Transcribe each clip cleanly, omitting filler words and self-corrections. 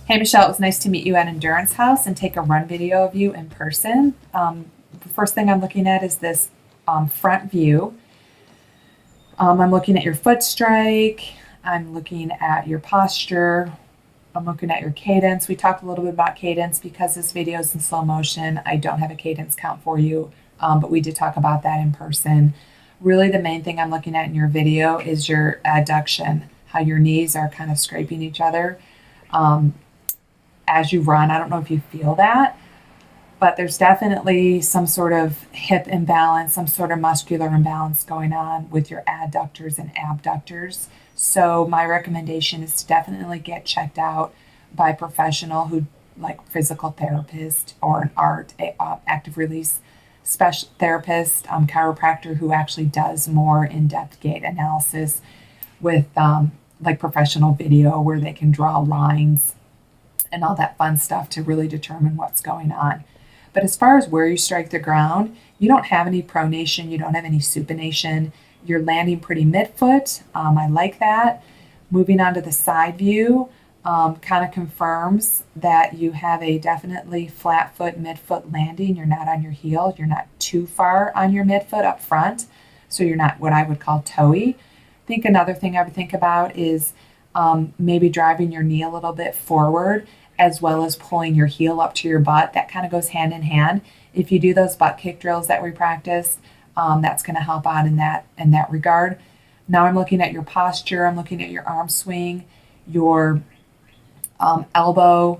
Hey, Michelle, it was nice to meet you at Endurance House and take a run video of you in person. The first thing I'm looking at is this front view. I'm looking at your foot strike. I'm looking at your posture. I'm looking at your cadence. We talked a little bit about cadence because this video is in slow motion. I don't have a cadence count for you, but we did talk about that in person. Really, the main thing I'm looking at in your video is your adduction, how your knees are kind of scraping each other. As you run. I don't know if you feel that, but there's definitely some sort of hip imbalance, some sort of muscular imbalance going on with your adductors and abductors. So my recommendation is to definitely get checked out by a professional who, like physical therapist or an active release special therapist, chiropractor who actually does more in-depth gait analysis with like professional video where they can draw lines and all that fun stuff to really determine what's going on. But as far as where you strike the ground, you don't have any pronation, you don't have any supination. You're landing pretty midfoot. I like that. Moving on to the side view, kind of confirms that you have a definitely flat foot, midfoot landing. You're not on your heel. You're not too far on your midfoot up front. So you're not what I would call toey. I think another thing I would think about is maybe driving your knee a little bit forward as well as pulling your heel up to your butt. That kind of goes hand in hand. If you do those butt kick drills that we practice, that's going to help out in that regard. Now I'm looking at your posture. I'm looking at your arm swing, your elbow,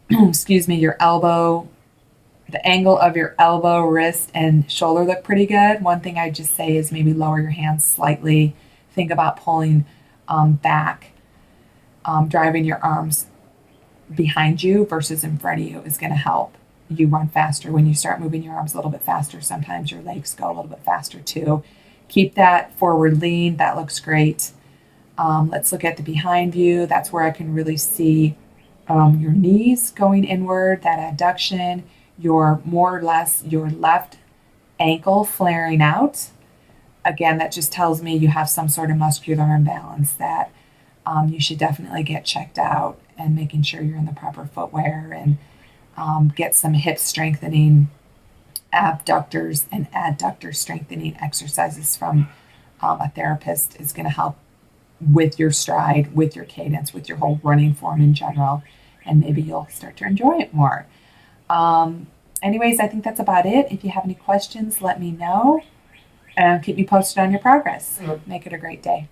excuse me, your elbow, the angle of your elbow, wrist, and shoulder look pretty good. One thing I just say is maybe lower your hands slightly. Think about pulling back. Driving your arms behind you versus in front of you is going to help you run faster. When you start moving your arms a little bit faster, sometimes your legs go a little bit faster too. Keep that forward lean. That looks great. Let's look at the behind view. That's where I can really see your knees going inward, that adduction, your more or less your left ankle flaring out. Again, that just tells me you have some sort of muscular imbalance that you should definitely get checked out and making sure you're in the proper footwear and get some hip strengthening, abductors and adductor strengthening exercises from a therapist is going to help with your stride, with your cadence, with your whole running form in general, and maybe you'll start to enjoy it more. Anyways, I think that's about it. If you have any questions, let me know and keep me posted on your progress. Make it a great day.